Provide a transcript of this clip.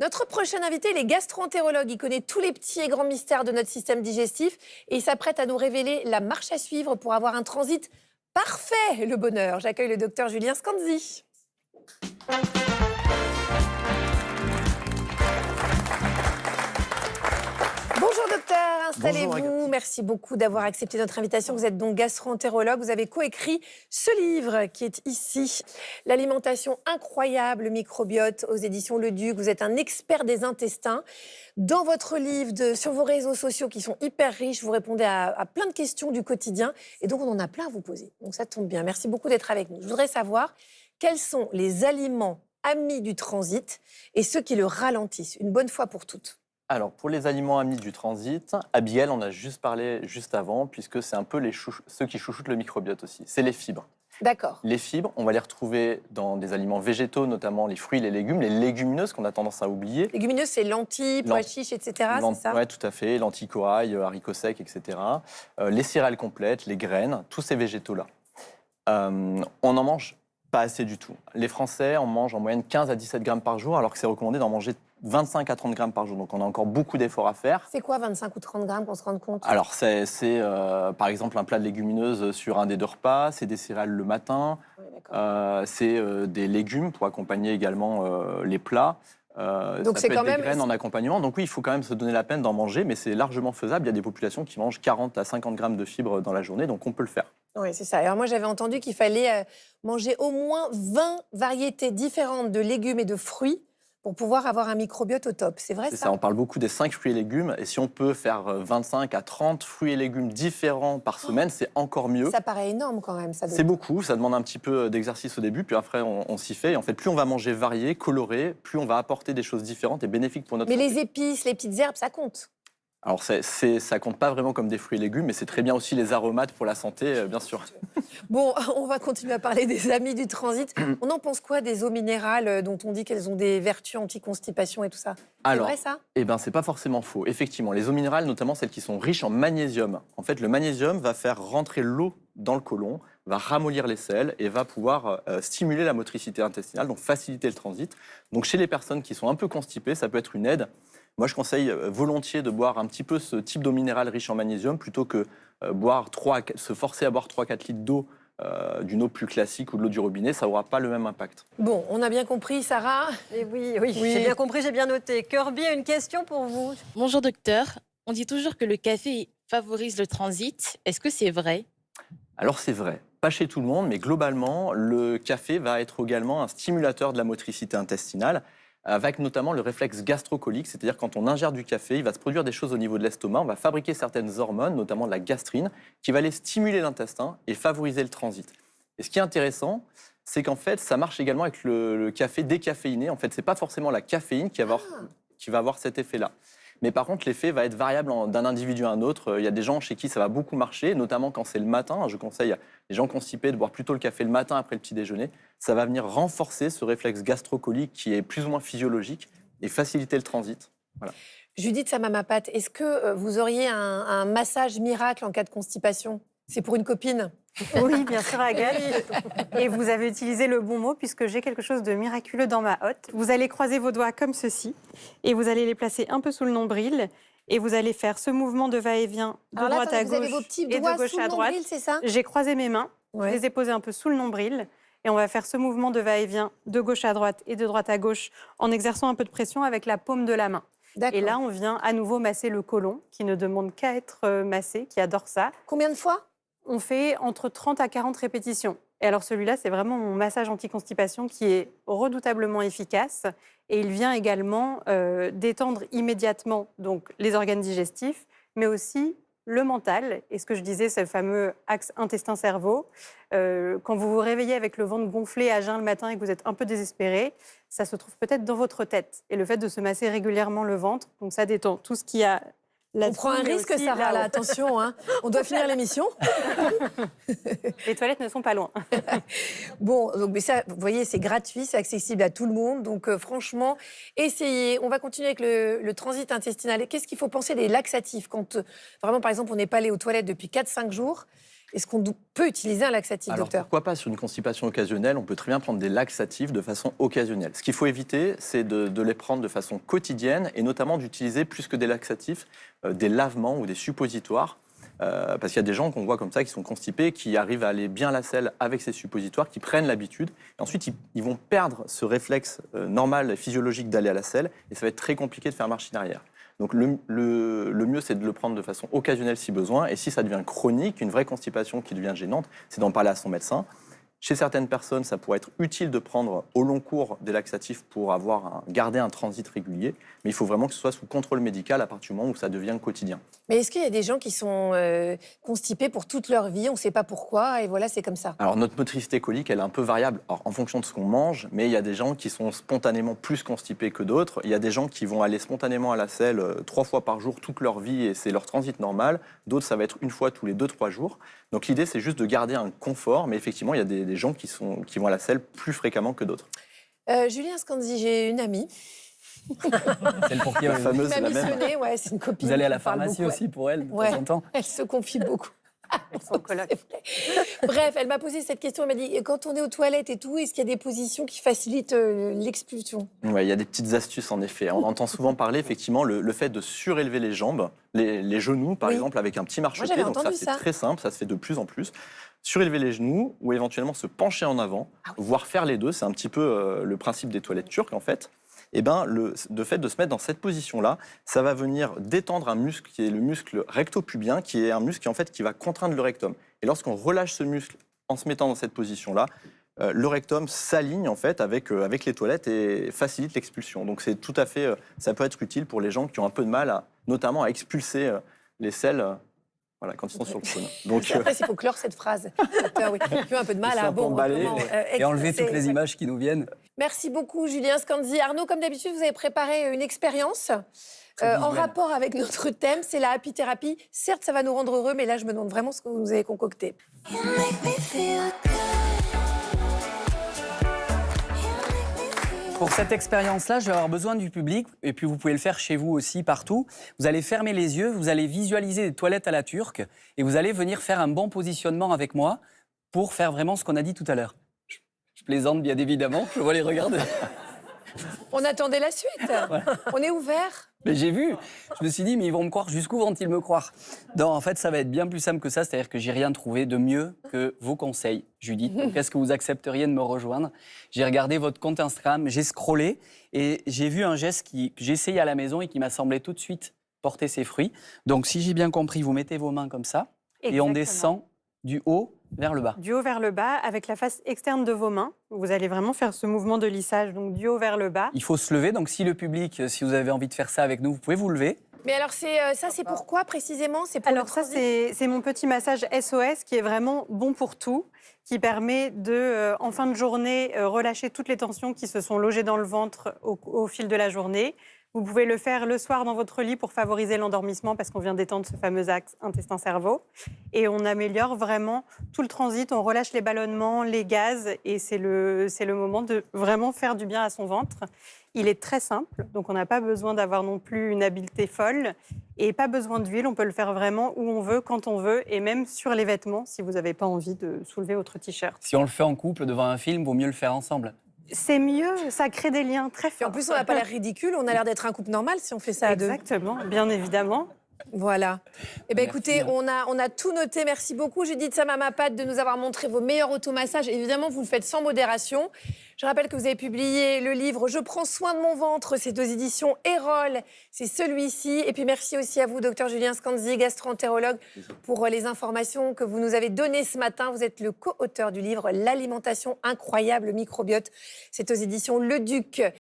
Notre prochain invité, il est gastro-entérologue. Il connaît tous les petits et grands mystères de notre système digestif et il s'apprête à nous révéler la marche à suivre pour avoir un transit parfait, le bonheur. J'accueille le docteur Julien Scanzi. Bonjour docteur, installez-vous. Merci beaucoup d'avoir accepté notre invitation. Vous êtes donc gastro-entérologue. Vous avez coécrit ce livre qui est ici, L'alimentation incroyable, le microbiote, aux éditions Le Duc. Vous êtes un expert des intestins. Dans votre livre, sur vos réseaux sociaux qui sont hyper riches, vous répondez à plein de questions du quotidien. Et donc, on en a plein à vous poser. Donc, ça tombe bien. Merci beaucoup d'être avec nous. Je voudrais savoir quels sont les aliments amis du transit et ceux qui le ralentissent, une bonne fois pour toutes. Alors, pour les aliments amis du transit, Abigail, on a juste parlé juste avant, puisque c'est un peu ceux qui chouchoutent le microbiote aussi. C'est les fibres. D'accord. Les fibres, on va les retrouver dans des aliments végétaux, notamment les fruits, les légumineuses qu'on a tendance à oublier. Légumineuses, c'est lentilles, pois chiches, etc. C'est ça? Oui, tout à fait. Lentilles, corail, haricots secs, etc. Les céréales complètes, les graines, tous ces végétaux-là. On n'en mange pas assez du tout. Les Français en mangent en moyenne 15 à 17 grammes par jour, alors que c'est recommandé d'en manger 25 à 30 grammes par jour. Donc on a encore beaucoup d'efforts à faire. C'est quoi 25 ou 30 grammes qu'on se rende compte? Alors c'est par exemple un plat de légumineuses sur un des deux repas, c'est des céréales le matin, c'est des légumes pour accompagner également les plats. Donc ça c'est peut quand être des même graines en accompagnement. Donc oui, il faut quand même se donner la peine d'en manger, mais c'est largement faisable. Il y a des populations qui mangent 40 à 50 grammes de fibres dans la journée, donc on peut le faire. Oui, c'est ça. Alors moi, j'avais entendu qu'il fallait manger au moins 20 variétés différentes de légumes et de fruits pour pouvoir avoir un microbiote au top. C'est vrai C'est ça? ça, on parle beaucoup des 5 fruits et légumes. Et si on peut faire 25 à 30 fruits et légumes différents par semaine, c'est encore mieux. Ça paraît énorme quand même. C'est beaucoup, ça demande un petit peu d'exercice au début, puis après on s'y fait. Et en fait, plus on va manger varié, coloré, plus on va apporter des choses différentes et bénéfiques pour notre Mais santé. les épices, les petites herbes, ça compte. Alors ça compte pas vraiment comme des fruits et légumes, mais c'est très bien aussi les aromates pour la santé, bien sûr. Bon, on va continuer à parler des amis du transit. On en pense quoi des eaux minérales dont on dit qu'elles ont des vertus anti-constipation et tout ça? C'est Alors, vrai ça? eh ben, c'est pas forcément faux. Effectivement, les eaux minérales, notamment celles qui sont riches en magnésium. En fait, le magnésium va faire rentrer l'eau dans le côlon, va ramollir les selles et va pouvoir stimuler la motricité intestinale, donc faciliter le transit. Donc, chez les personnes qui sont un peu constipées, ça peut être une aide. Moi, je conseille volontiers de boire un petit peu ce type d'eau minérale riche en magnésium plutôt que se forcer à boire 3-4 litres d'eau d'une eau plus classique ou de l'eau du robinet. Ça n'aura pas le même impact. Bon, on a bien compris, Sarah. Et oui, j'ai bien compris, j'ai bien noté. Kirby a une question pour vous. Bonjour docteur, on dit toujours que le café favorise le transit. Est-ce que c'est vrai? Alors c'est vrai, pas chez tout le monde, mais globalement, le café va être également un stimulateur de la motricité intestinale, avec notamment le réflexe gastrocolique, c'est-à-dire quand on ingère du café, il va se produire des choses au niveau de l'estomac, on va fabriquer certaines hormones, notamment de la gastrine, qui va aller stimuler l'intestin et favoriser le transit. Et ce qui est intéressant, c'est qu'en fait, ça marche également avec le café décaféiné. En fait, c'est pas forcément la caféine qui va avoir cet effet-là. Mais par contre, l'effet va être variable d'un individu à un autre. Il y a des gens chez qui ça va beaucoup marcher, notamment quand c'est le matin. Je conseille à les gens constipés de boire plutôt le café le matin après le petit déjeuner. Ça va venir renforcer ce réflexe gastrocolique qui est plus ou moins physiologique et faciliter le transit. Voilà. Judith Samamapat, est-ce que vous auriez un massage miracle en cas de constipation? C'est pour une copine? Oui, bien sûr, Agathe. Et vous avez utilisé le bon mot puisque j'ai quelque chose de miraculeux dans ma hotte. Vous allez croiser vos doigts comme ceci et vous allez les placer un peu sous le nombril et vous allez faire ce mouvement de va-et-vient de droite à vous avez gauche vos petits et doigts de gauche sous le à droite. nombril, c'est ça? J'ai croisé mes mains, je les ai posées un peu sous le nombril et on va faire ce mouvement de va-et-vient de gauche à droite et de droite à gauche en exerçant un peu de pression avec la paume de la main. Et là, on vient à nouveau masser le côlon qui ne demande qu'à être massé, qui adore ça. Combien de fois? On fait entre 30 à 40 répétitions. Et alors celui-là, c'est vraiment mon massage anti-constipation qui est redoutablement efficace. Et il vient également détendre immédiatement donc, les organes digestifs, mais aussi le mental. Et ce que je disais, c'est le fameux axe intestin-cerveau. Quand vous vous réveillez avec le ventre gonflé à jeun le matin et que vous êtes un peu désespéré, ça se trouve peut-être dans votre tête. Et le fait de se masser régulièrement le ventre, donc ça détend tout ce qu'il y a. On prend un risque, Sarah, là, attention, hein. On doit finir l'émission. Les toilettes ne sont pas loin. Bon, donc, mais ça, vous voyez, c'est gratuit, c'est accessible à tout le monde. Donc, franchement, essayez. On va continuer avec le transit intestinal. Et qu'est-ce qu'il faut penser des laxatifs? Quand, vraiment, par exemple, on n'est pas allé aux toilettes depuis 4-5 jours, Est-ce qu'on peut utiliser un laxatif, Alors docteur? pourquoi pas sur une constipation occasionnelle, on peut très bien prendre des laxatifs de façon occasionnelle. Ce qu'il faut éviter, c'est de les prendre de façon quotidienne et notamment d'utiliser plus que des laxatifs, des lavements ou des suppositoires. Parce qu'il y a des gens qu'on voit comme ça qui sont constipés, qui arrivent à aller bien à la selle avec ces suppositoires, qui prennent l'habitude. Et ensuite, ils vont perdre ce réflexe normal et physiologique d'aller à la selle et ça va être très compliqué de faire marche arrière. Donc le mieux, c'est de le prendre de façon occasionnelle si besoin. Et si ça devient chronique, une vraie constipation qui devient gênante, c'est d'en parler à son médecin. Chez certaines personnes, ça pourrait être utile de prendre au long cours des laxatifs pour garder un transit régulier. Mais il faut vraiment que ce soit sous contrôle médical à partir du moment où ça devient quotidien. Mais est-ce qu'il y a des gens qui sont constipés pour toute leur vie, on ne sait pas pourquoi, et voilà, c'est comme ça? Alors notre motricité colique, elle est un peu variable en fonction de ce qu'on mange, mais il y a des gens qui sont spontanément plus constipés que d'autres. Il y a des gens qui vont aller spontanément à la selle 3 fois par jour toute leur vie et c'est leur transit normal. D'autres, ça va être une fois tous les 2-3 jours. Donc l'idée, c'est juste de garder un confort, mais effectivement, il y a des gens qui vont à la selle plus fréquemment que d'autres. Julien Scandzi, j'ai une amie. Celle pour qui La fameuse, Qui m'a la même. missionnée, ouais, c'est une copine. vous allez à la qui parle pharmacie beaucoup, aussi pour elle de Ouais. temps en temps. Elle se confie beaucoup. Son coloc. C'est vrai. Bref, elle m'a posé cette question. Elle m'a dit, quand on est aux toilettes et tout, est-ce qu'il y a des positions qui facilitent l'expulsion? Ouais, il y a des petites astuces en effet. On entend souvent parler effectivement le fait de surélever les jambes, les genoux par Oui. exemple avec un petit marchepied. j'avais Donc ça entendu c'est ça. très simple, ça se fait de plus en plus. Surélever les genoux ou éventuellement se pencher en avant, Ah oui. voire faire les deux. C'est un petit peu le principe des toilettes turques en fait. Et ben le fait de se mettre dans cette position-là, ça va venir détendre un muscle qui est le muscle rectopubien, qui est un muscle qui va contraindre le rectum. Et lorsqu'on relâche ce muscle en se mettant dans cette position-là, le rectum s'aligne en fait avec les toilettes et facilite l'expulsion. Donc c'est tout à fait, ça peut être utile pour les gens qui ont un peu de mal, notamment à expulser les selles. Voilà, quand ils sont sur le trône. Donc, Après, il faut clore cette phrase. Docteur, oui. Tu as un peu de mal C'est à un peu emballé, et enlever toutes les images qui nous viennent. Merci beaucoup, Julien Scandzi. Arnaud, comme d'habitude, vous avez préparé une expérience Très en visuelle. rapport avec notre thème, c'est la apithérapie. Certes, ça va nous rendre heureux, mais là, je me demande vraiment ce que vous nous avez concocté. You make me feel good. Pour cette expérience-là, je vais avoir besoin du public, et puis vous pouvez le faire chez vous aussi, partout. Vous allez fermer les yeux, vous allez visualiser des toilettes à la turque, et vous allez venir faire un bon positionnement avec moi pour faire vraiment ce qu'on a dit tout à l'heure. Je plaisante bien évidemment, je vois les regarder. On attendait la suite. On est ouvert. Mais j'ai vu, je me suis dit, mais ils vont me croire, jusqu'où vont-ils me croire? Non, en fait, ça va être bien plus simple que ça, c'est-à-dire que j'ai rien trouvé de mieux que vos conseils, Judith. Donc, est-ce que vous accepteriez de me rejoindre? J'ai regardé votre compte Instagram, j'ai scrollé et j'ai vu un geste que j'ai essayé à la maison et qui m'a semblé tout de suite porter ses fruits. Donc, si j'ai bien compris, vous mettez vos mains comme ça et on Exactement. descend du haut vers le bas. Du haut vers le bas, avec la face externe de vos mains. Vous allez vraiment faire ce mouvement de lissage, donc du haut vers le bas. Il faut se lever, donc si le public, si vous avez envie de faire ça avec nous, vous pouvez vous lever. Mais alors, ça, c'est pourquoi précisément? C'est pour Alors le ça, transit c'est mon petit massage SOS qui est vraiment bon pour tout, qui permet de, en fin de journée, relâcher toutes les tensions qui se sont logées dans le ventre au fil de la journée. Vous pouvez le faire le soir dans votre lit pour favoriser l'endormissement parce qu'on vient d'étendre ce fameux axe intestin-cerveau. Et on améliore vraiment tout le transit, on relâche les ballonnements, les gaz et c'est le moment de vraiment faire du bien à son ventre. Il est très simple, donc on n'a pas besoin d'avoir non plus une habileté folle et pas besoin d'huile, on peut le faire vraiment où on veut, quand on veut et même sur les vêtements si vous n'avez pas envie de soulever votre t-shirt. Si on le fait en couple devant un film, vaut mieux le faire ensemble. C'est mieux, ça crée des liens très Et forts. en plus, on n'a pas l'air ridicule, on a l'air d'être un couple normal si on fait ça à deux. Exactement, bien évidemment. Voilà. Eh bien, Merci, écoutez, hein. on a tout noté. Merci beaucoup, Judith Samamapat, de nous avoir montré vos meilleurs automassages. Évidemment, vous le faites sans modération. Je rappelle que vous avez publié le livre « Je prends soin de mon ventre ». C'est aux éditions Erol. C'est celui-ci. Et puis, merci aussi à vous, docteur Julien Scandzi, gastro-entérologue, pour les informations que vous nous avez données ce matin. Vous êtes le co-auteur du livre « L'alimentation incroyable, le microbiote ». C'est aux éditions Le Duc.